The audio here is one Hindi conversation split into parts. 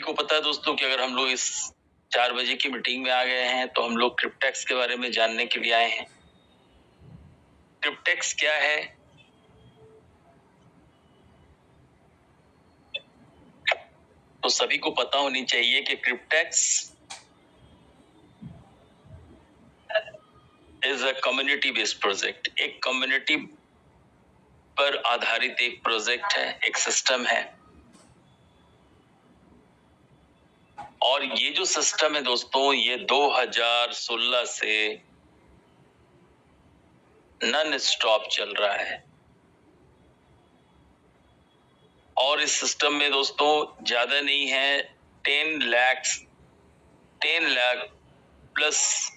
को पता है दोस्तों कि अगर हम लोग इस 4 बजे की मीटिंग में आ गए हैं तो हम लोग क्रिप्टेक्स के बारे में जानने के लिए आए हैं। क्रिप्टेक्स क्या है? तो सभी को पता होनी चाहिए कि Cryptex is a community based project. एक कम्युनिटी पर आधारित एक प्रोजेक्ट है, एक सिस्टम है। और ये जो सिस्टम है दोस्तों, ये 2016 से नॉन स्टॉप चल रहा है। और इस सिस्टम में दोस्तों ज्यादा नहीं है, 10 लाख प्लस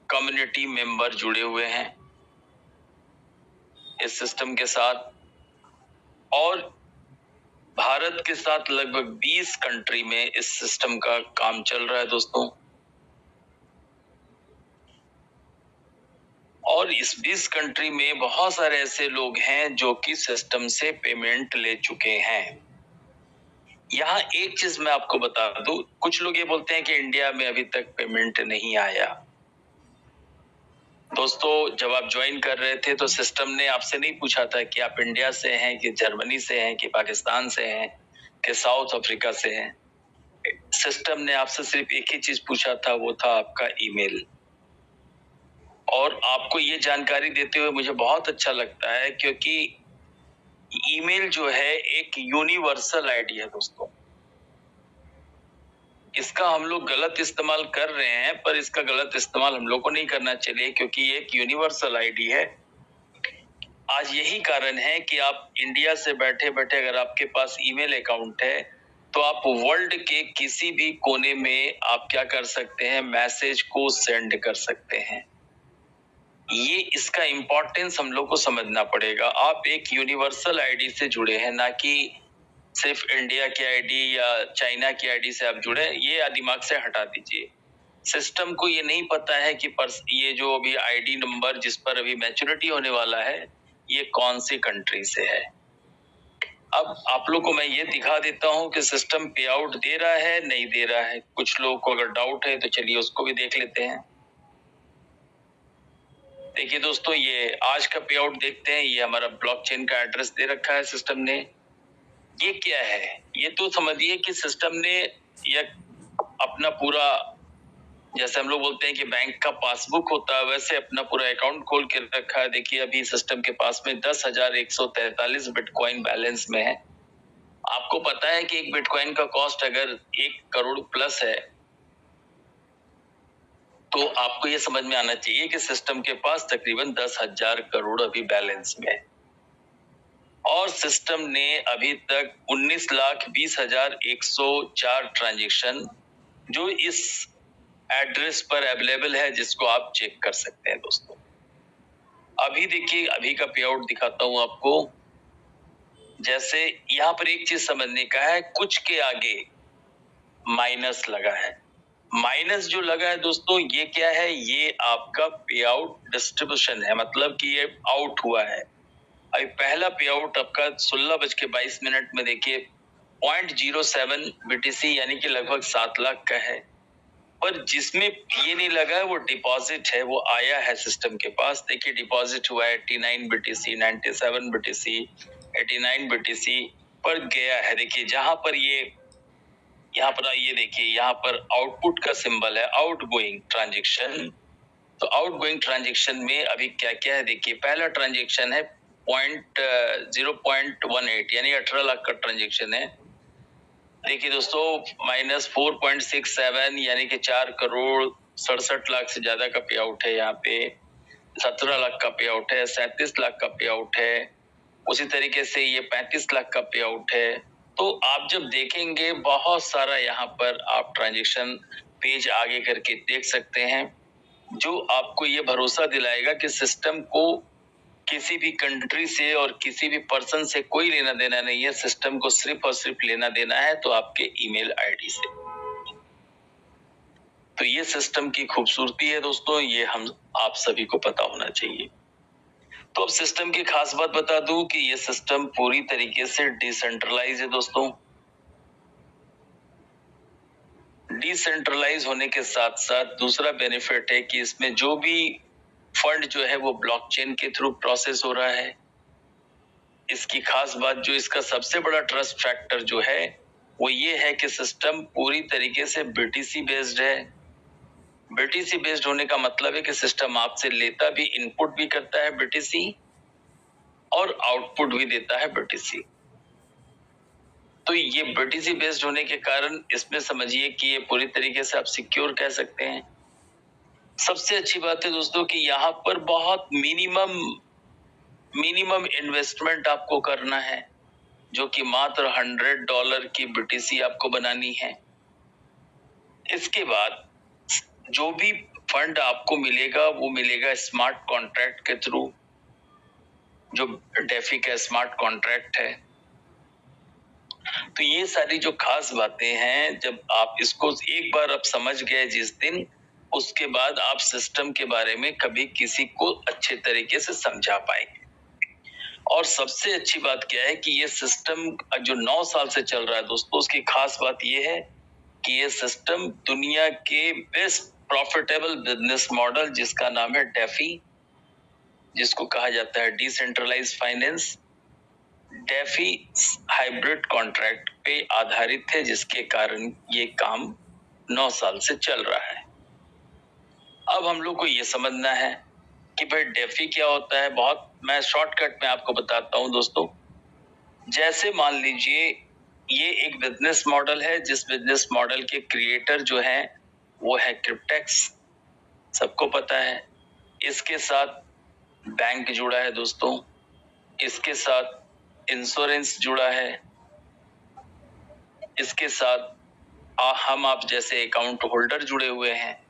कम्युनिटी मेंबर जुड़े हुए हैं इस सिस्टम के साथ। और भारत के साथ लगभग 20 कंट्री में इस सिस्टम का काम चल रहा है दोस्तों। और इस 20 कंट्री में बहुत सारे ऐसे लोग हैं जो कि सिस्टम से पेमेंट ले चुके हैं। यहाँ एक चीज मैं आपको बता दूं, कुछ लोग ये बोलते हैं कि इंडिया में अभी तक पेमेंट नहीं आया। दोस्तों, जब आप ज्वाइन कर रहे थे तो सिस्टम ने आपसे नहीं पूछा था कि आप इंडिया से हैं कि जर्मनी से हैं कि पाकिस्तान से हैं कि साउथ अफ्रीका से हैं। सिस्टम ने आपसे सिर्फ एक ही चीज पूछा था, वो था आपका ईमेल। और आपको ये जानकारी देते हुए मुझे बहुत अच्छा लगता है, क्योंकि ईमेल जो है एक यूनिवर्सल आईडी है दोस्तों। इसका हम लोग गलत इस्तेमाल कर रहे हैं, पर इसका गलत इस्तेमाल हम लोग को नहीं करना चाहिए, क्योंकि ये एक यूनिवर्सल आईडी है। आज यही कारण है कि आप इंडिया से बैठे बैठे अगर आपके पास ईमेल अकाउंट है तो आप वर्ल्ड के किसी भी कोने में आप क्या कर सकते हैं, मैसेज को सेंड कर सकते हैं। ये इसका इंपॉर्टेंस हम लोग को समझना पड़ेगा। आप एक यूनिवर्सल आईडी से जुड़े हैं, ना कि सिर्फ इंडिया की आईडी या चाइना की आईडी से आप जुड़े। ये दिमाग से हटा दीजिए। सिस्टम को ये नहीं पता है कि ये जो अभी आईडी नंबर जिस पर अभी मैच्योरिटी होने वाला है, ये कौन सी कंट्री से है। अब आप लोग को मैं ये दिखा देता हूं कि सिस्टम पे आउट दे रहा है नहीं दे रहा है। कुछ लोगों को अगर डाउट है तो चलिए उसको भी देख लेते हैं। देखिए दोस्तों, ये आज का पे आउट देखते हैं। ये हमारा ब्लॉकचेन का एड्रेस दे रखा है सिस्टम ने। ये क्या है? ये तो समझिए कि सिस्टम ने ये अपना पूरा, जैसे हम लोग बोलते हैं कि बैंक का पासबुक होता है, वैसे अपना पूरा अकाउंट खोल के रखा है। देखिए अभी सिस्टम के पास में 10,143 बिटकॉइन बैलेंस में है। आपको पता है कि एक बिटकॉइन का कॉस्ट अगर 1 करोड़ प्लस है, तो आपको ये समझ में आना चाहिए कि सिस्टम के पास तकरीबन 10,000 करोड़ अभी बैलेंस में है। और सिस्टम ने अभी तक 19,20,104 ट्रांजैक्शन जो इस एड्रेस पर अवेलेबल है, जिसको आप चेक कर सकते हैं दोस्तों। अभी देखिए, अभी का पे आउट दिखाता हूं आपको। जैसे यहाँ पर एक चीज समझने का है, कुछ के आगे माइनस लगा है। माइनस जो लगा है दोस्तों, ये क्या है? ये आपका पे आउट डिस्ट्रीब्यूशन है, मतलब कि ये आउट हुआ है। अभी पहला पे आउट आपका 16:22 में देखिए 0.07 BTC यानी कि लगभग 7 लाख का है। पर जिसमें ये नहीं लगा है वो डिपॉजिट है, वो आया है सिस्टम के पास। देखिए डिपॉजिट हुआ है 89 BTC, 97 BTC, 89 BTC पर गया है। देखिए जहां पर ये यहाँ पर आइए, देखिए यहाँ पर आउटपुट का सिंबल है, आउटगोइंग ट्रांजैक्शन। तो आउटगोइंग ट्रांजैक्शन में अभी क्या क्या है? देखिए पहला ट्रांजैक्शन है 0.18 यानी 18 लाख का ट्रांजैक्शन है। देखिए दोस्तों, -4.67 यानी कि 4 करोड़ 67 लाख से ज्यादा का पे आउट है। यहाँ पे 17 लाख का पे आउट है, 37 लाख का पे आउट है। उसी तरीके से ये 35 लाख का पे आउट है। तो आप जब देखेंगे बहुत सारा यहाँ पर आप ट्रांजैक्शन पेज आगे करके देख सकते हैं, जो आपको ये भरोसा दिलाएगा कि सिस्टम को किसी भी कंट्री से और किसी भी पर्सन से कोई लेना देना नहीं है। सिस्टम को सिर्फ और सिर्फ लेना देना है तो आपके ईमेल आईडी से। तो ये सिस्टम की खूबसूरती है दोस्तों, ये हम आप सभी को पता होना चाहिए। तो अब सिस्टम की खास बात बता दूं कि ये सिस्टम पूरी तरीके से डिसेंट्रलाइज है दोस्तों। डिसेंट्रलाइज होने के साथ साथ दूसरा बेनिफिट है कि इसमें जो भी फंड जो है वो ब्लॉकचेन के थ्रू प्रोसेस हो रहा है। इसकी खास बात जो इसका सबसे बड़ा ट्रस्ट फैक्टर जो है वो ये है कि सिस्टम पूरी तरीके से बीटीसी बेस्ड है। बीटीसी बेस्ड होने का मतलब है कि सिस्टम आपसे लेता भी, इनपुट भी करता है बीटीसी और आउटपुट भी देता है बीटीसी। तो ये बीटीसी बेस्ड होने के कारण इसमें समझिए कि ये पूरी तरीके से आप सिक्योर कह सकते हैं। सबसे अच्छी बात है दोस्तों कि यहाँ पर बहुत मिनिमम इन्वेस्टमेंट आपको करना है, जो कि मात्र $100 की बीटीसी आपको बनानी है। इसके बाद जो भी फंड आपको मिलेगा वो मिलेगा स्मार्ट कॉन्ट्रैक्ट के थ्रू, जो डेफी का स्मार्ट कॉन्ट्रैक्ट है। तो ये सारी जो खास बातें हैं, जब आप इसको एक बार आप समझ गए जिस दिन, उसके बाद आप सिस्टम के बारे में कभी किसी को अच्छे तरीके से समझा पाएंगे। और सबसे अच्छी बात क्या है कि ये सिस्टम जो 9 साल से चल रहा है दोस्तों, उसकी खास बात ये है कि ये सिस्टम दुनिया के बेस्ट प्रॉफिटेबल बिजनेस मॉडल, जिसका नाम है डेफी, जिसको कहा जाता है decentralize finance, DeFi hybrid contract पे आधारित है, जिसके कारण ये काम 9 साल से चल रहा है। अब हम लोग को ये समझना है कि भाई डेफी क्या होता है। बहुत मैं शॉर्टकट में आपको बताता हूं दोस्तों। जैसे मान लीजिए ये एक बिजनेस मॉडल है, जिस बिजनेस मॉडल के क्रिएटर जो है वो है क्रिप्टेक्स, सबको पता है। इसके साथ बैंक जुड़ा है दोस्तों, इसके साथ इंश्योरेंस जुड़ा है, इसके साथ हम आप जैसे अकाउंट होल्डर जुड़े हुए हैं,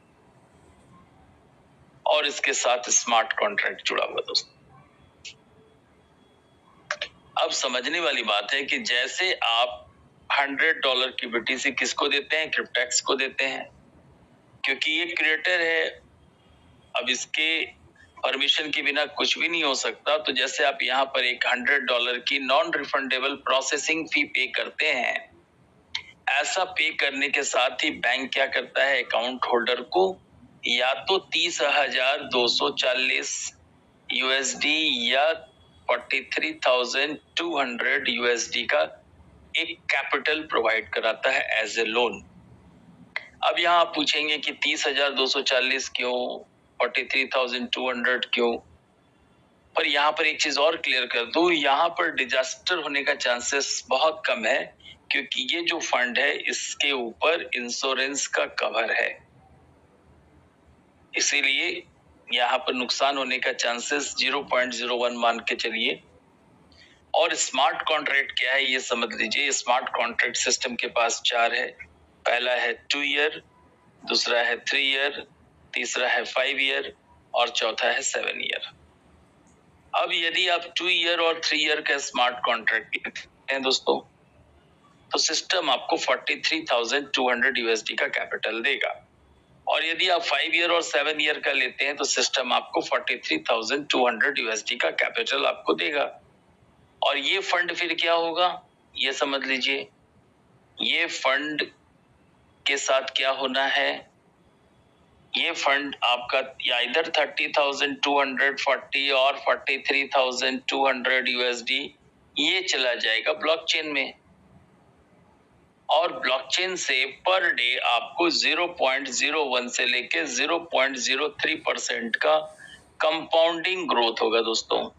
और इसके साथ स्मार्ट कॉन्ट्रैक्ट जुड़ा हुआ दोस्तों। अब समझने वाली बात है कि जैसे आप $100 की बीटीसी किसको देते हैं? क्रिप्टेक्स को देते हैं, क्योंकि ये क्रिएटर है। अब इसके परमिशन के बिना कुछ भी नहीं हो सकता। तो जैसे आप यहाँ पर एक $100 की नॉन रिफंडेबल प्रोसेसिंग फी पे करते हैं, ऐसा पे करने के साथ ही बैंक क्या करता है, अकाउंट होल्डर को या तो 30,240 USD या 43,200 USD का एक कैपिटल प्रोवाइड कराता है एज ए लोन। अब यहाँ आप पूछेंगे कि 30,240 क्यों, 43,200 क्यों? पर यहाँ पर एक चीज और क्लियर कर दूं, यहाँ पर डिजास्टर होने का चांसेस बहुत कम है, क्योंकि ये जो फंड है इसके ऊपर इंश्योरेंस का कवर है, इसीलिए यहाँ पर नुकसान होने का चांसेस 0.01 मान के चलिए। और स्मार्ट कॉन्ट्रैक्ट क्या है ये समझ लीजिए। स्मार्ट कॉन्ट्रैक्ट सिस्टम के पास 4 है। पहला है 2 ईयर, दूसरा है 3 ईयर, तीसरा है 5 ईयर और चौथा है 7 ईयर। अब यदि आप 2 ईयर और 3 ईयर का स्मार्ट कॉन्ट्रैक्ट लेते हैं दोस्तों, तो सिस्टम आपको 43,200 USD का कैपिटल देगा। और यदि आप 5 ईयर और 7 ईयर का लेते हैं तो सिस्टम आपको 43,200 USD का कैपिटल आपको देगा। और ये फंड फिर क्या होगा ये समझ लीजिए। ये फंड के साथ क्या होना है, ये फंड आपका या इधर 30,240 और 43,200 USD ये चला जाएगा ब्लॉकचेन में, और ब्लॉकचेन से पर डे आपको 0.01 से लेके 0.03% का कंपाउंडिंग ग्रोथ होगा दोस्तों।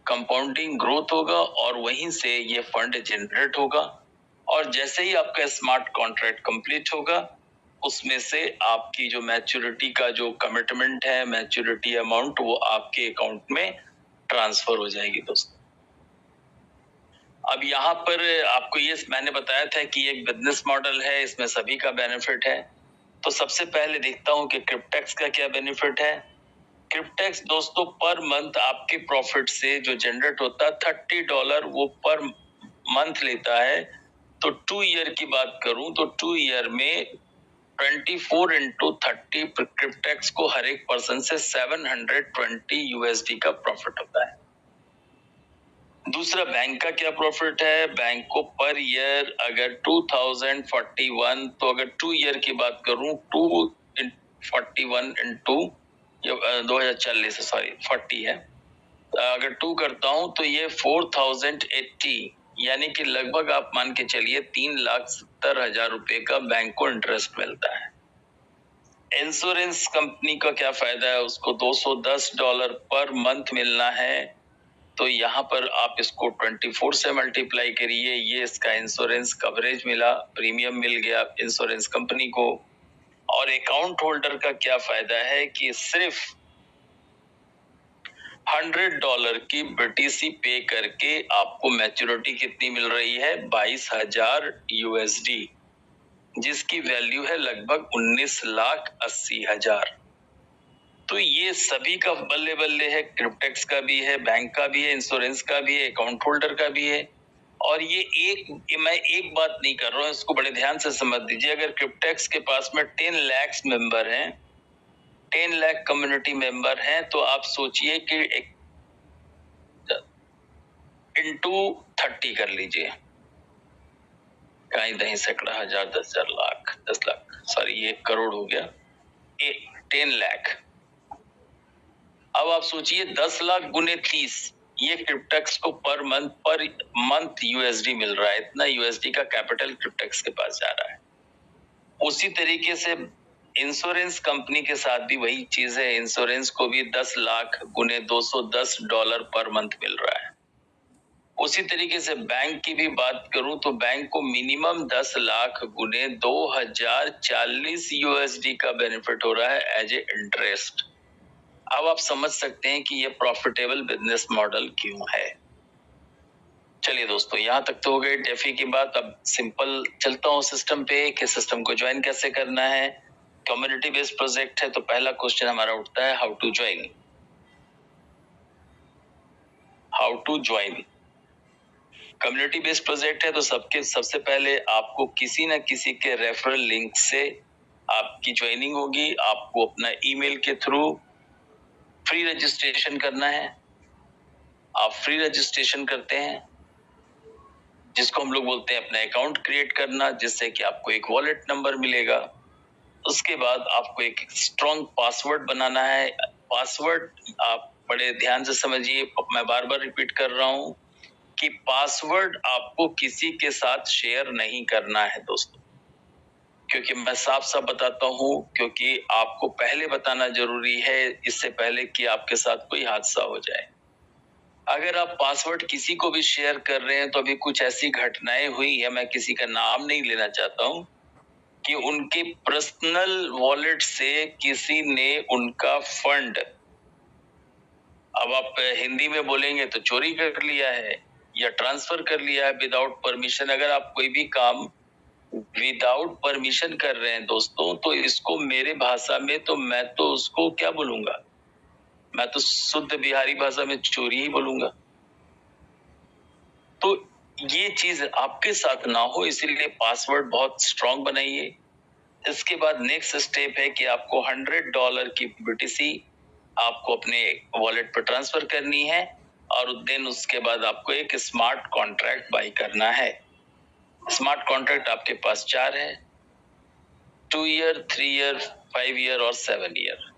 कंपाउंडिंग ग्रोथ होगा और वहीं से ये फंड जनरेट होगा, और जैसे ही आपका स्मार्ट कॉन्ट्रैक्ट कंप्लीट होगा, उसमें से आपकी जो मैच्योरिटी का जो कमिटमेंट है, मैच्योरिटी अमाउंट, वो आपके अकाउंट में ट्रांसफर हो जाएगी दोस्तों। अब यहाँ पर आपको ये मैंने बताया था कि एक बिजनेस मॉडल है, इसमें सभी का बेनिफिट है। तो सबसे पहले देखता हूँ कि क्रिप्टेक्स का क्या बेनिफिट है। क्रिप्टेक्स दोस्तों पर मंथ आपके प्रॉफिट से जो जनरेट होता है $30 वो पर मंथ लेता है। तो 2 ईयर की बात करूं तो 2 ईयर में 24 into 30 क्रिप्टेक्स को हर एक पर्सन से 720 USD का प्रॉफिट होता है। दूसरा बैंक का क्या प्रॉफिट है, बैंक को पर ईयर अगर 2041, तो अगर 2 ईयर की बात करूं 241 इंटू 2040 सॉरी 40 है, अगर 2 करता हूं तो ये 4080, यानी कि लगभग आप मान के चलिए 3,70,000 रुपए का बैंक को इंटरेस्ट मिलता है। इंश्योरेंस कंपनी का क्या फायदा है, उसको $210 पर मंथ मिलना है, तो यहाँ पर आप इसको 24 से मल्टीप्लाई करिए, ये इसका इंश्योरेंस कवरेज मिला, प्रीमियम मिल गया इंश्योरेंस कंपनी को। और अकाउंट होल्डर का क्या फायदा है कि सिर्फ $100 की BTC पे करके आपको मैच्योरिटी कितनी मिल रही है, 22,000 USD, जिसकी वैल्यू है लगभग 19,80,000। तो ये सभी का बल्ले बल्ले है, क्रिप्टेक्स का भी है, बैंक का भी है, इंश्योरेंस का भी है, अकाउंट होल्डर का भी है। और मैं एक बात नहीं कर रहा हूँ, इसको बड़े ध्यान से समझ दीजिए। अगर क्रिप्टेक्स के पास में 10 लाख मेंबर हैं, 10 लाख कम्युनिटी मेंबर हैं, तो आप सोचिए कि इंटू 30 कर लीजिए, कहीं दही सैकड़ा हजार 10,000 लाख 10 लाख सॉरी ये करोड़ हो गया, 10 लाख। अब आप सोचिए 10 लाख गुने 30, ये क्रिप्टेक्स को पर मंथ USD मिल रहा है, इतना USD का कैपिटल क्रिप्टेक्स के पास जा रहा है। उसी तरीके से इंश्योरेंस कंपनी के साथ भी वही चीज है, इंश्योरेंस को भी 10 लाख गुने $210 पर मंथ मिल रहा है। उसी तरीके से बैंक की भी बात करूं तो बैंक को मिनिमम 10 लाख गुने 2040 USD का बेनिफिट हो रहा है एज ए इंटरेस्ट। अब आप समझ सकते हैं कि ये प्रॉफिटेबल बिजनेस मॉडल क्यों है। चलिए दोस्तों, यहाँ तक तो हो गई डेफी की बात। अब सिंपल चलता हूँ सिस्टम पे कि सिस्टम को ज्वाइन कैसे करना है। कम्युनिटी बेस्ड प्रोजेक्ट है, तो पहला क्वेश्चन हमारा उठता है, how to join. How to join community based project है, तो सबसे पहले आपको किसी ना किसी के रेफरल लिंक से आपकी ज्वाइनिंग होगी। आपको अपना ईमेल के थ्रू फ्री रजिस्ट्रेशन करना है। आप फ्री रजिस्ट्रेशन करते हैं, जिसको हम लोग बोलते हैं अपना अकाउंट क्रिएट करना, जिससे कि आपको एक वॉलेट नंबर मिलेगा। उसके बाद आपको एक स्ट्रॉन्ग पासवर्ड बनाना है। पासवर्ड आप बड़े ध्यान से समझिए, मैं बार बार रिपीट कर रहा हूं कि पासवर्ड आपको किसी के साथ शेयर नहीं करना है दोस्तों, क्योंकि मैं साफ साफ बताता हूं, क्योंकि आपको पहले बताना जरूरी है, इससे पहले कि आपके साथ कोई हादसा हो जाए। अगर आप पासवर्ड किसी को भी शेयर कर रहे हैं, तो अभी कुछ ऐसी घटनाएं हुई है, मैं किसी का नाम नहीं लेना चाहता हूं, कि उनके पर्सनल वॉलेट से किसी ने उनका फंड, अब आप हिंदी में बोलेंगे तो चोरी कर लिया है या ट्रांसफर कर लिया है विदाउट परमिशन। अगर आप कोई भी काम विदाउट परमिशन कर रहे हैं दोस्तों, तो इसको मेरे भाषा में तो मैं तो उसको क्या बोलूंगा, मैं तो शुद्ध बिहारी भाषा में चोरी ही बोलूंगा। तो ये चीज आपके साथ ना हो, इसीलिए पासवर्ड बहुत स्ट्रांग बनाइए। इसके बाद नेक्स्ट स्टेप है कि आपको $100 की BTC आपको अपने वॉलेट पर ट्रांसफर करनी है, और देन उसके बाद आपको एक स्मार्ट कॉन्ट्रैक्ट बाई करना है। स्मार्ट कॉन्ट्रैक्ट आपके पास 4 है, 2 ईयर, 3 ईयर, 5 ईयर और 7 ईयर।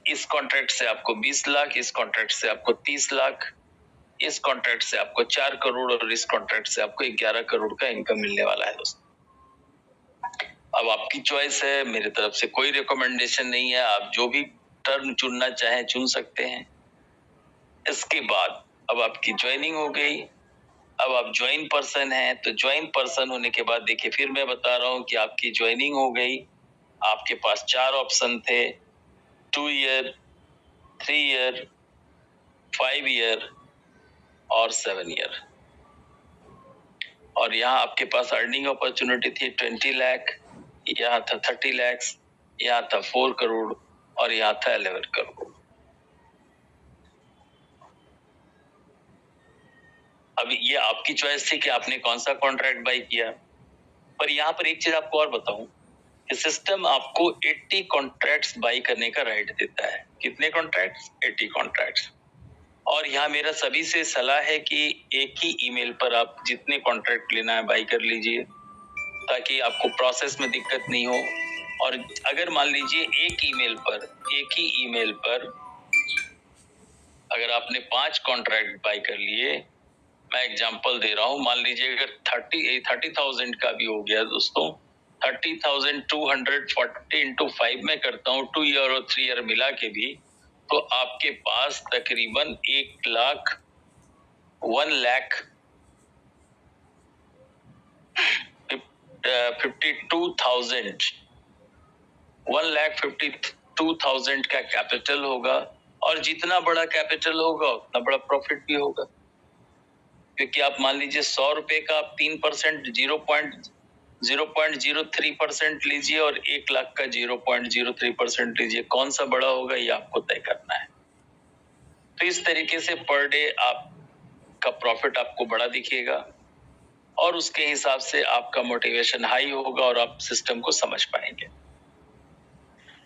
इस कॉन्ट्रैक्ट से आपको 20 लाख, इस कॉन्ट्रैक्ट से आपको 30 लाख, इस कॉन्ट्रैक्ट से आपको 4 करोड़ और इस कॉन्ट्रैक्ट से आपको 11 करोड़ का इनकम मिलने वाला है दोस्तों। अब आपकी चॉइस है, मेरी तरफ से कोई रिकमेंडेशन नहीं है, आप जो भी टर्म चुनना चाहें चुन सकते हैं। इसके बाद अब आपकी ज्वाइनिंग हो गई। अब आप ज्वाइन पर्सन हैं, तो ज्वाइन पर्सन होने के बाद देखिए, फिर मैं बता रहा हूं कि आपकी ज्वाइनिंग हो गई। आपके पास 4 ऑप्शन थे, 2 ईयर, 3 ईयर, 5 ईयर और 7 ईयर। और यहाँ आपके पास अर्निंग अपॉर्चुनिटी थी 20 लाख, यहाँ था 30 लाख, यहाँ था 4 करोड़ और यहाँ था 11 करोड़। अब ये आपकी चॉइस थी कि आपने कौन सा कॉन्ट्रैक्ट बाई किया। पर यहाँ पर एक चीज आपको और बताऊं, सिस्टम आपको 80 कॉन्ट्रैक्ट्स बाई करने का राइट देता है। कितने कॉन्ट्रैक्ट्स? 80 कॉन्ट्रैक्ट्स। और यहाँ मेरा सभी से सलाह है कि एक ही ईमेल पर आप जितने कॉन्ट्रैक्ट लेना है बाई कर लीजिए, ताकि आपको प्रोसेस में दिक्कत नहीं हो। और अगर मान लीजिए एक ही ईमेल पर अगर आपने 5 कॉन्ट्रैक्ट बाई कर लिए, मैं एग्जांपल दे रहा हूं, मान लीजिए अगर 30,000 का भी हो गया दोस्तों, 30,240 into 5 में करता हूं, 2 ईयर और 3 ईयर मिला के भी, तो आपके पास तकरीबन 1,52,000 का कैपिटल होगा, और जितना बड़ा कैपिटल होगा उतना बड़ा प्रॉफिट भी होगा। क्योंकि आप मान लीजिए 100 रुपए का आप 3% 0.03% लीजिए और 1 लाख का 0.03% लीजिए, कौन सा बड़ा होगा ये आपको तय करना है। तो इस तरीके से पर डे आपका प्रॉफिट आपको बड़ा दिखेगा और उसके हिसाब से आपका मोटिवेशन हाई होगा और आप सिस्टम को समझ पाएंगे।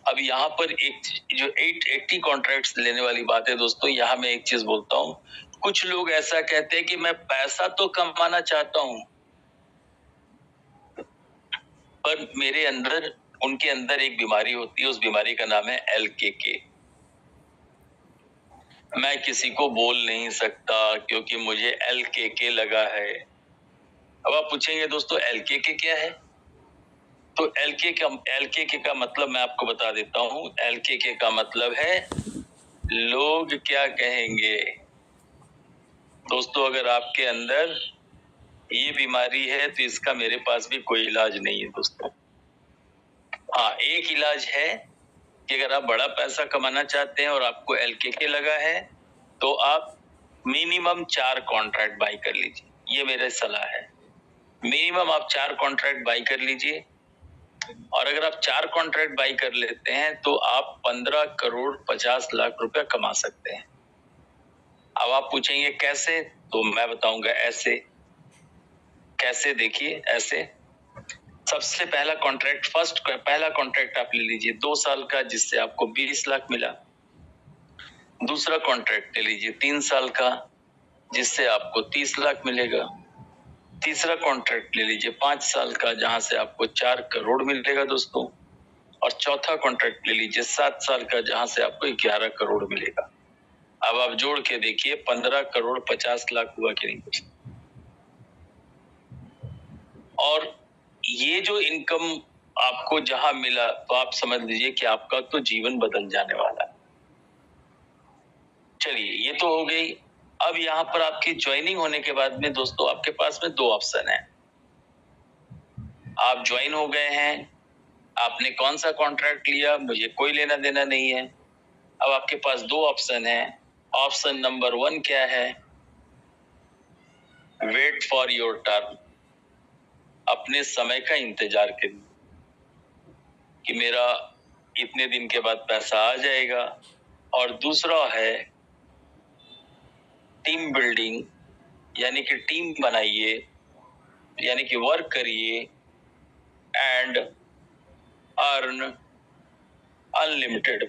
अब यहाँ पर एक जो 880 कॉन्ट्रैक्ट्स लेने वाली बात है दोस्तों, यहाँ मैं एक चीज बोलता हूँ, कुछ लोग ऐसा कहते हैं कि मैं पैसा तो कमाना चाहता हूँ, पर उनके अंदर एक बीमारी होती है, उस बीमारी का नाम है LKK। मैं किसी को बोल नहीं सकता क्योंकि मुझे LKK लगा है। अब आप पूछेंगे दोस्तों LKK क्या है? तो LKK का मतलब मैं आपको बता देता हूँ। LKK का मतलब है लोग क्या कहेंगे। दोस्तों अगर आपके अंदर ये बीमारी है तो इसका मेरे पास भी कोई इलाज नहीं है दोस्तों। हाँ, एक इलाज है कि अगर आप बड़ा पैसा कमाना चाहते हैं और आपको LKK लगा है तो आप मिनिमम 4 कॉन्ट्रैक्ट बाई कर लीजिए। ये मेरा सलाह है। मिनिमम आप 4 कॉन्ट्रैक्ट बाई कर लीजिए, और अगर आप 4 कॉन्ट्रैक्ट बाई कर लेते हैं तो आप 15 करोड़ 50 लाख रुपया कमा सकते हैं। अब आप पूछेंगे कैसे? तो मैं बताऊंगा ऐसे। कैसे? देखिए ऐसे। सबसे पहला कॉन्ट्रैक्ट आप ले लीजिए 2 साल का, जिससे आपको 20 लाख मिला। दूसरा कॉन्ट्रैक्ट ले लीजिए 3 साल का, जिससे आपको 30 लाख मिलेगा। तीसरा कॉन्ट्रैक्ट ले लीजिए 5 साल का, जहां से आपको 4 करोड़ मिलेगा दोस्तों। और चौथा कॉन्ट्रैक्ट ले लीजिए 7 साल का, जहां से आपको 11 करोड़ मिलेगा। अब आप जोड़ के देखिए 15 करोड़ 50 लाख हुआ कि नहीं। और ये जो इनकम आपको जहां मिला तो आप समझ लीजिए कि आपका तो जीवन बदल जाने वाला है। चलिए ये तो हो गई। अब यहाँ पर आपकी ज्वाइनिंग होने के बाद में दोस्तों आपके पास में 2 ऑप्शन है। आप ज्वाइन हो गए हैं, आपने कौन सा कॉन्ट्रैक्ट लिया मुझे कोई लेना देना नहीं है। अब आपके पास 2 ऑप्शन है। ऑप्शन नंबर 1 क्या है? वेट फॉर योर टर्न, अपने समय का इंतजार करिए कि मेरा इतने दिन के बाद पैसा आ जाएगा। और दूसरा है टीम बिल्डिंग, यानी कि टीम बनाइए, यानी कि वर्क करिए एंड अर्न अनलिमिटेड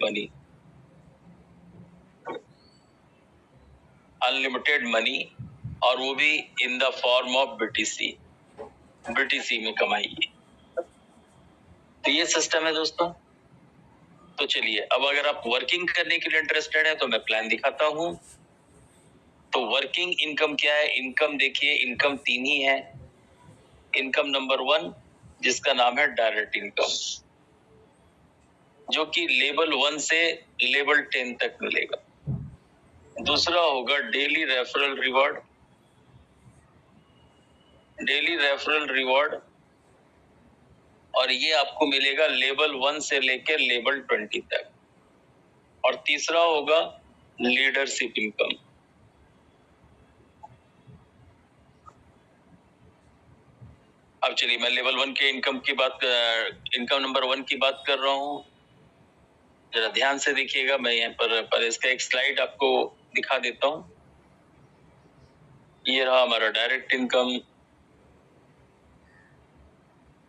मनी, और वो भी in the form of BTC में कमाइए। तो ये सिस्टम है दोस्तों। तो चलिए अब अगर आप वर्किंग करने के लिए इंटरेस्टेड है तो मैं प्लान दिखाता हूं। तो वर्किंग इनकम क्या है? इनकम देखिए, इनकम 3 ही है। इनकम नंबर 1 जिसका नाम है डायरेक्ट इनकम, जो कि लेवल 1 से लेवल 10 तक मिलेगा। दूसरा होगा डेली रेफरल रिवॉर्ड, और ये आपको मिलेगा लेवल 1 से लेकर लेवल 20 तक। और तीसरा होगा लीडरशिप इनकम। अब चलिए मैं लेवल 1 के इनकम नंबर 1 की बात कर रहा हूं। जरा ध्यान से देखिएगा, मैं यहाँ पर इसका एक स्लाइड आपको दिखा देता हूं। ये रहा हमारा डायरेक्ट इनकम,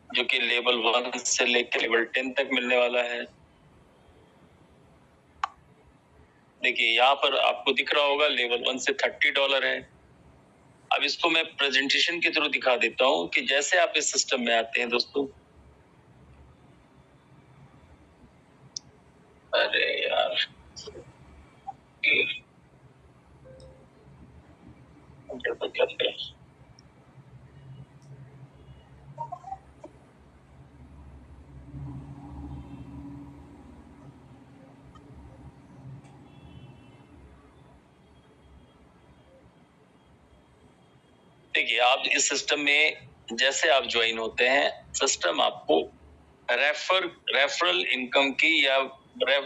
जो कि लेवल 1 से लेकर लेवल 10 तक मिलने वाला है। देखिए यहाँ पर आपको दिख रहा होगा लेवल 1 से $30 है। अब इसको मैं प्रेजेंटेशन के थ्रू दिखा देता हूँ कि जैसे आप इस सिस्टम में आते हैं दोस्तों। अरे यार देखिए आप इस सिस्टम में जैसे आप ज्वाइन होते हैं, सिस्टम आपको रेफरल इनकम की या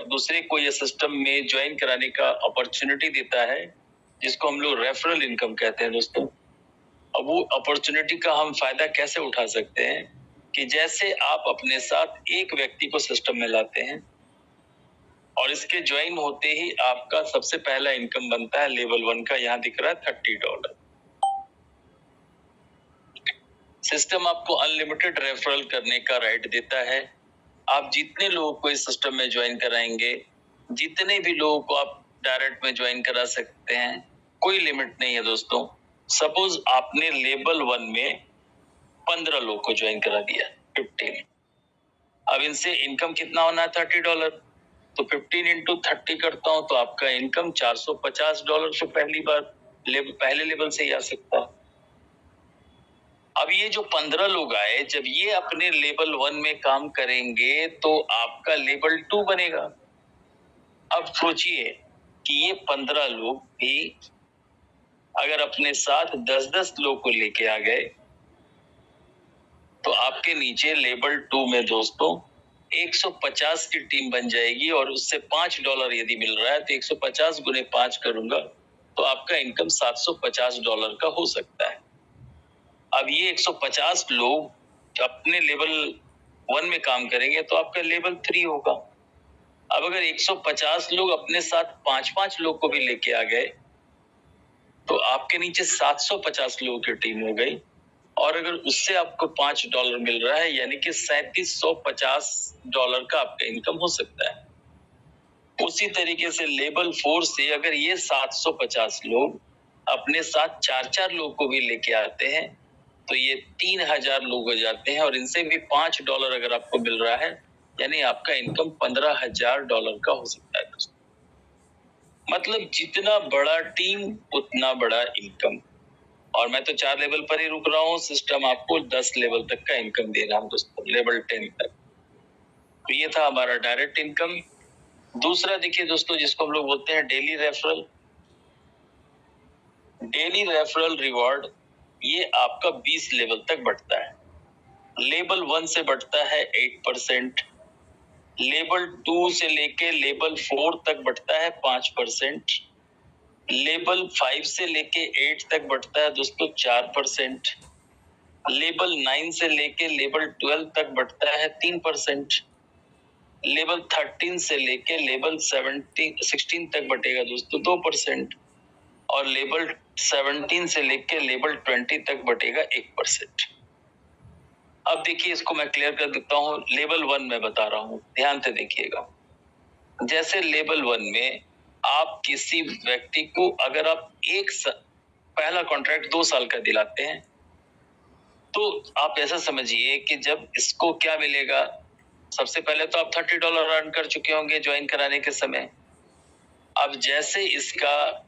दूसरे को ये सिस्टम में ज्वाइन कराने का अपॉर्चुनिटी देता है, जिसको हम लोग रेफरल इनकम कहते हैं दोस्तों। अब वो अपॉर्चुनिटी का हम फायदा कैसे उठा सकते हैं कि जैसे आप अपने साथ एक व्यक्ति को सिस्टम में लाते हैं और इसके ज्वाइन होते ही आपका सबसे पहला इनकम बनता है लेवल 1 का, यहाँ दिख रहा है $30। सिस्टम आपको अनलिमिटेड रेफरल करने का राइट देता है। आप जितने लोगों को इस सिस्टम में ज्वाइन कराएंगे, जितने भी लोगों को आप डायरेक्ट में ज्वाइन करा सकते हैं, कोई लिमिट नहीं है दोस्तों। सपोज आपने लेवल 1 में 15 लोग को ज्वाइन करा दिया, 15। अब इनसे इनकम कितना होना है $30, तो 15 इंटू 30 करता हूं तो आपका इनकम $450 से पहले लेवल से ही आ सकता है। अब ये जो 15 लोग आए, जब ये अपने लेवल 1 में काम करेंगे तो आपका लेवल 2 बनेगा। अब सोचिए कि ये 15 लोग भी अगर अपने साथ 10-10 लोग को लेके आ गए तो आपके नीचे लेवल 2 में दोस्तों 150 की टीम बन जाएगी और उससे $5 यदि मिल रहा है तो 150 गुने 5 करूंगा तो आपका इनकम $750 का हो सकता है। अब ये 150 लोग अपने लेवल 1 में काम करेंगे तो आपका लेवल 3 होगा। अब अगर 150 लोग अपने साथ 5-5 लोग को भी लेके आ गए तो आपके नीचे 750 लोगों की टीम हो गई और अगर उससे आपको $5 मिल रहा है यानी कि $3750 का आपका इनकम हो सकता है। उसी तरीके से लेवल 4 से अगर ये 750 लोग अपने साथ 4-4 लोग को भी लेके आते हैं तो ये 3000 लोग हो जाते हैं और इनसे भी $5 अगर आपको मिल रहा है यानी आपका इनकम $15,000 का हो सकता है दोस्तों। मतलब जितना बड़ा टीम उतना बड़ा इनकम। और मैं तो 4 लेवल पर ही रुक रहा हूँ, सिस्टम आपको 10 लेवल तक का इनकम दे रहा हूँ दोस्तों, लेवल 10 तक। तो ये था हमारा डायरेक्ट इनकम। दूसरा देखिए दोस्तों जिसको हम लोग बोलते हैं daily referral. Daily referral reward ये आपका 20 लेवल तक बढ़ता है। लेवल 1 से बढ़ता है 8%, लेवल 2 से लेके लेवल 4 तक बढ़ता है 5%, लेवल 5 से लेके 8 तक बढ़ता है दोस्तों 4%, लेवल 9 से लेके लेवल 12 तक बढ़ता है 3%, लेवल 13 से लेके लेवल 16 तक बढ़ेगा दोस्तों 2%, और लेवल 17 से लेके लेवल 20 तक बढ़ेगा 1%। अब देखिए इसको मैं क्लियर कर देता हूँ। लेवल 1 में बता रहा हूँ, ध्यान से देखिएगा। जैसे लेवल 1 में आप किसी व्यक्ति को अगर आप पहला कॉन्ट्रैक्ट 2 साल का दिलाते हैं तो आप ऐसा समझिए कि जब इसको क्या मिलेगा, सबसे पहले तो आप $30 अर्न कर चुके होंगे ज्वाइन कराने के समय। अब जैसे इसका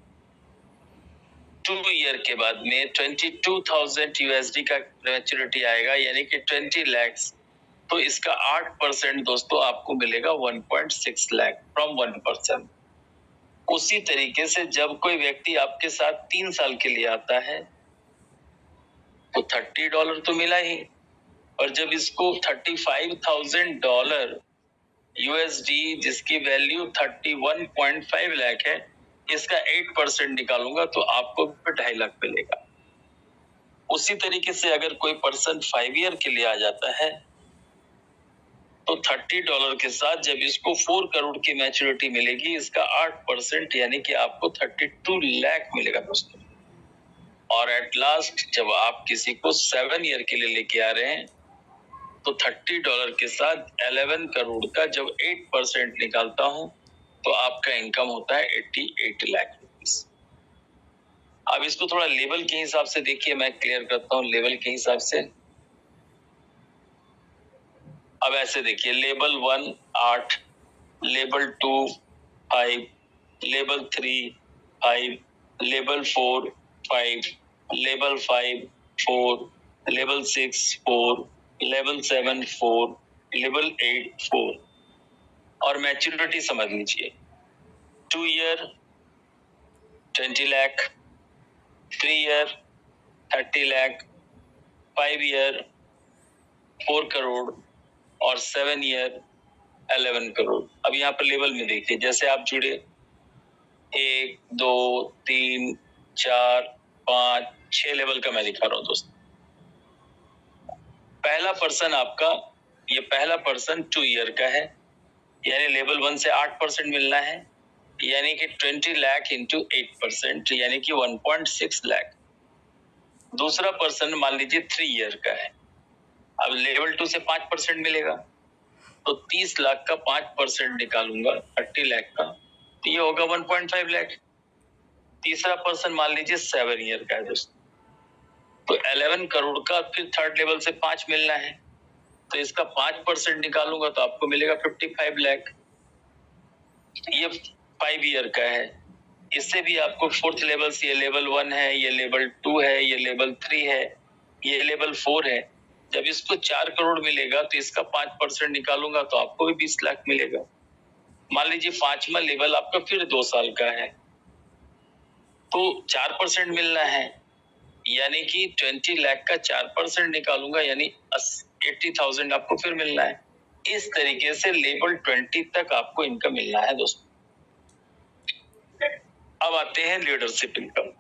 2 ईयर के बाद में 22,000 USD का मैच्योरिटी आएगा यानी कि 20 लाख, तो इसका 8% दोस्तों आपको मिलेगा 1.6 लाख फ्रॉम 1%। उसी तरीके से जब कोई व्यक्ति आपके साथ 3 साल के लिए आता है तो $30 तो मिला ही, और जब इसको $35,000 USD जिसकी वैल्यू 31.5 लाख है, इसका 8% निकालूंगा तो आपको 2.5 लाख मिलेगा। उसी तरीके से अगर कोई पर्सन 5 ईयर के लिए आ जाता है तो $30 के साथ जब इसको 4 करोड़ की मैच्योरिटी मिलेगी, इसका 8% यानी कि आपको 32 लाख मिलेगा दोस्तों। और एट लास्ट जब आप किसी को 7 ईयर के लिए लेके आ रहे हैं तो $30 के साथ 11 करोड़ का जब 8% निकालता हूं तो आपका इनकम होता है 88 लाख रुपीस। अब इसको थोड़ा लेवल के हिसाब से देखिए, मैं क्लियर करता हूं लेवल के हिसाब से। अब ऐसे देखिए, level 1 8, level 2 5, level 3 5, level 4 5, level 5 4, level 6 4, level 7 4, level 8 4। और मैच्योरिटी समझ लीजिए, 2 year 20 lakh, 3 year 30 lakh, 5 year 4 crore और 7 ईयर 11 करोड़। अब यहाँ पर लेवल में देखिए, जैसे आप जुड़े 1 2 3 4 5 6 लेवल का मैं दिखा रहा हूँ दोस्तों। पहला पर्सन आपका, ये पहला पर्सन 2 ईयर का है, यानी लेवल 1 से 8% मिलना है, यानी कि 20 लाख इंटू 8%, यानी कि 1.6 लाख। दूसरा पर्सन मान लीजिए 3 ईयर का है, अब लेवल 2 से 5% मिलेगा, तो 30 लाख का 5% निकालूंगा 30 लाख का, तो ये होगा 1.5 लाख। तीसरा पर्सन मान लीजिए 7 ईयर का है दोस्तों, तो 11 करोड़ का फिर थर्ड लेवल से 5 मिलना है, तो इसका 5% निकालूंगा तो आपको मिलेगा 55 लाख। ये 5 ईयर का है। इससे भी आपको फोर्थ लेवल से, ये लेवल 1 है, ये लेवल 2 है, ये लेवल 3 है, ये लेवल 4 है। जब इसको 4 करोड़ मिलेगा तो इसका 5% निकालूंगा तो आपको भी 20 लाख मिलेगा। मान लीजिए पांचवा लेवल आपका फिर 2 साल का है, तो 4% मिलना है, यानी कि 20 लाख का 4% निकालूंगा, यानी 80,000 आपको फिर मिलना है। इस तरीके से लेवल 20 तक आपको इनकम मिलना है दोस्तों। अब आते हैं लीडरशिप इनकम।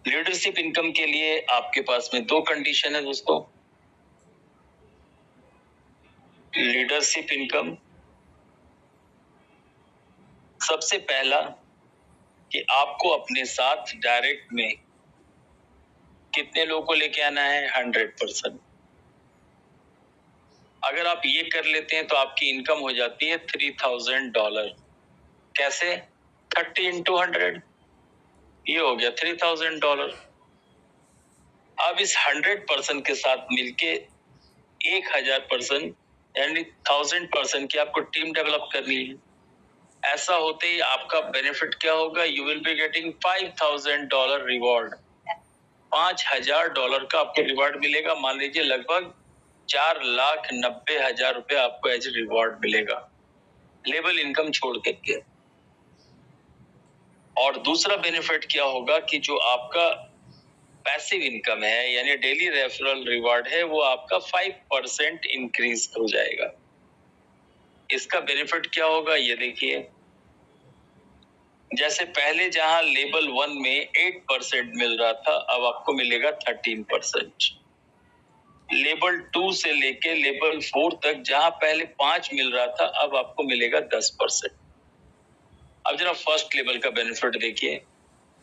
लीडरशिप इनकम के लिए आपके पास में 2 कंडीशन है दोस्तों। लीडरशिप इनकम, सबसे पहला कि आपको अपने साथ डायरेक्ट में कितने लोगों को लेके आना है, 100%। अगर आप ये कर लेते हैं तो आपकी इनकम हो जाती है $3,000। कैसे? 30 into 100, ये हो गया $3,000। अब इस 100% के साथ मिलके 1,000% यानी 1,000% की आपको टीम डेवलप करनी है। ऐसा होते ही आपका बेनिफिट क्या होगा? You will be getting $5,000 reward. $5,000 का आपको रिवॉर्ड मिलेगा। मान लीजिए लगभग 4,90,000 रुपए आपको एज रिवॉर्ड मिलेगा, लेवल इनकम छोड़ करके। और दूसरा बेनिफिट क्या होगा कि जो आपका पैसिव इनकम है, यानी डेली रेफरल रिवॉर्ड है, वो आपका 5% इंक्रीज हो जाएगा। इसका बेनिफिट क्या होगा ये देखिए, जैसे पहले जहां लेवल 1 में 8% मिल रहा था, अब आपको मिलेगा 13%। लेवल 2 से लेके लेवल 4 तक जहां पहले 5 मिल रहा था, अब आपको मिलेगा 10%। अब जरा फर्स्ट लेवल का बेनिफिट देखिए,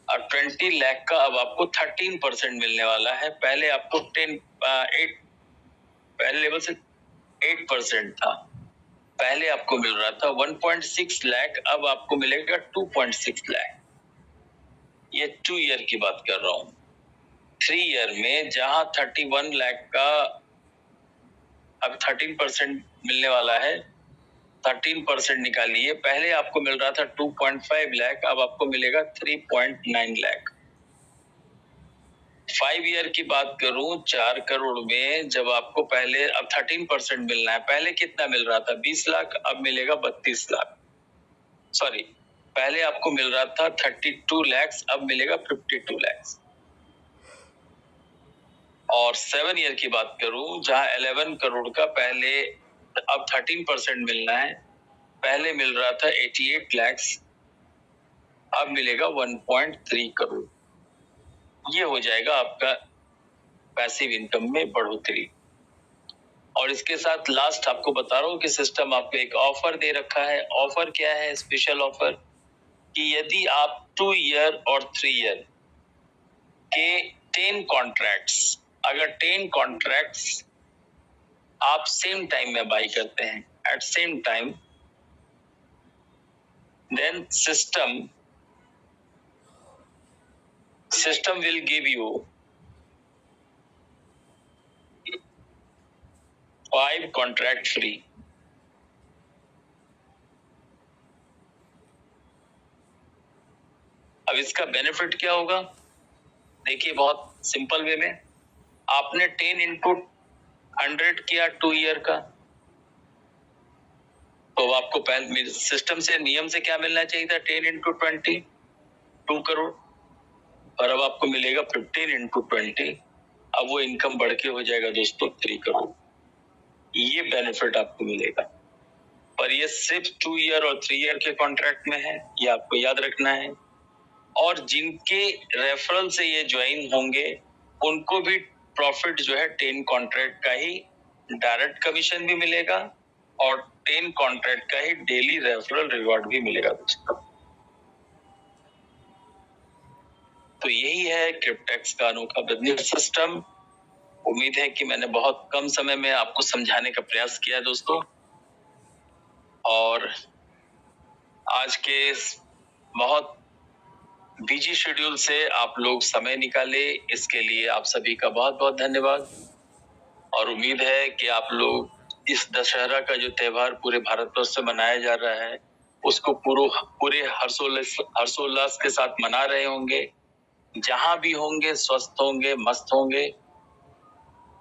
और 20 लाख का अब आपको 13% मिलने वाला है। पहले आपको 8 पहले लेवल से 8% था, पहले आपको मिल रहा था 1.6 लाख, अब आपको मिलेगा 2.6 लाख। ये 2 ईयर की बात कर रहा हूं। 3 ईयर में जहां 31 लाख का अब 13% मिलने वाला है, 13% निकालिए। पहले आपको मिल रहा था 2.5 लाख, अब आपको मिलेगा 3.9 लाख। 5 ईयर की बात करूं, 4 करोड़ में जब आपको पहले अब 13% मिलना है, पहले कितना मिल रहा था? 20 लाख, अब मिलेगा 32 लाख। सॉरी, पहले आपको मिल रहा था 32 लाख, अब मिलेगा 52 लाख। और 7 ईयर की बात करूं, जहां 11 करोड़ का पहले अब 13% मिलना है, पहले मिल रहा था 88 लाख, अब मिलेगा 1.3 करोड़। ये हो जाएगा आपका पैसिव इनकम में बढ़ोतरी। और इसके साथ लास्ट आपको बता रहा हूं कि सिस्टम आपको एक ऑफर दे रखा है। ऑफर क्या है? स्पेशल ऑफर कि यदि आप 2 ईयर और 3 ईयर के 10 कॉन्ट्रैक्ट्स, अगर 10 कॉन्ट्रैक्ट्स आप सेम टाइम में बाई करते हैं at same time, then system will give you 5 contract free. अब इसका बेनिफिट क्या होगा? देखिए बहुत सिंपल वे में, आपने 10 इनपुट 100 किया 2 ईयर का, तो आपको पहले सिस्टम से नियम से क्या मिलना चाहिए था? 10 इंटू 20 2 करोड़, और अब आपको मिलेगा 15 इंटू 20, अब वो इनकम बढ़ के हो जाएगा दोस्तों 3 करोड़। ये बेनिफिट आपको मिलेगा, पर ये सिर्फ 2 ईयर और 3 ईयर के कॉन्ट्रैक्ट में है, ये आपको याद रखना है। और जिनके रेफरल से ये ज्वाइन होंगे उनको भी प्रॉफिट जो है 10 कॉन्ट्रैक्ट का ही डायरेक्ट कमीशन भी मिलेगा और 10 कॉन्ट्रैक्ट का ही डेली रेफरल रिवॉर्ड भी मिलेगा दोस्तों। तो यही है क्रिप्टेक्स का अनोखा बिजनेस सिस्टम। उम्मीद है कि मैंने बहुत कम समय में आपको समझाने का प्रयास किया दोस्तों, और आज के बहुत बिजी शेड्यूल से आप लोग समय निकाले, इसके लिए आप सभी का बहुत बहुत धन्यवाद। और उम्मीद है कि आप लोग इस दशहरा का जो त्योहार पूरे भारतवर्ष से मनाया जा रहा है उसको पूरे हर्षोल्लास के साथ मना रहे होंगे। जहां भी होंगे स्वस्थ होंगे, मस्त होंगे,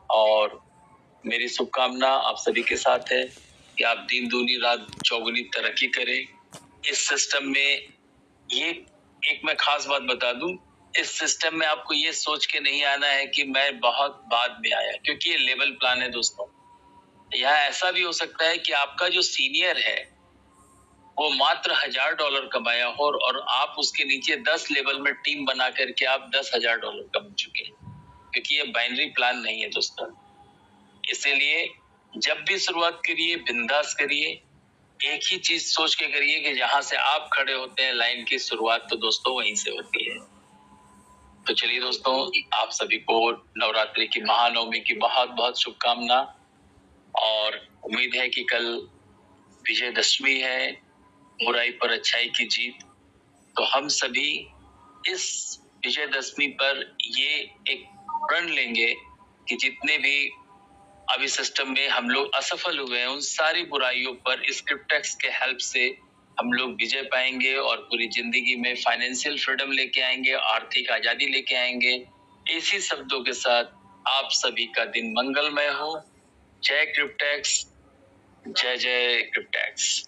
और मेरी शुभकामना आप सभी के साथ है कि आप दिन दूनी रात चौगुनी तरक्की करें। इस सिस्टम में ये एक मैं खास बात बता दूं, इस सिस्टम में आपको ये सोच के नहीं आना है कि मैं बहुत बाद में आया, क्योंकि ये लेवल प्लान है दोस्तों। यहाँ ऐसा भी हो सकता है कि आपका जो सीनियर है वो मात्र $1000 कमाया हो और आप उसके नीचे 10 लेवल में टीम बना करके आप $10,000 कमा चुके हैं, क्योंकि ये बाइनरी प्लान नहीं है दोस्तों। इसीलिए जब भी शुरुआत करिए बिंदास करिए, एक ही चीज सोच के करिए कि जहां से आप खड़े होते हैं लाइन की शुरुआत तो दोस्तों वहीं से होती है। तो चलिए दोस्तों, आप सभी को नवरात्रि की महानवमी की बहुत बहुत शुभकामना, और उम्मीद है कि कल विजयदशमी है, बुराई पर अच्छाई की जीत। तो हम सभी इस विजयदशमी पर ये एक प्रण लेंगे कि जितने भी अभी सिस्टम में हम लोग असफल हुए हैं उन सारी बुराइयों पर इस क्रिप्टेक्स के हेल्प से हम लोग विजय पाएंगे और पूरी जिंदगी में फाइनेंशियल फ्रीडम लेके आएंगे, आर्थिक आजादी लेके आएंगे। इसी शब्दों के साथ आप सभी का दिन मंगलमय हो। जय क्रिप्टेक्स, जय जय क्रिप्टेक्स।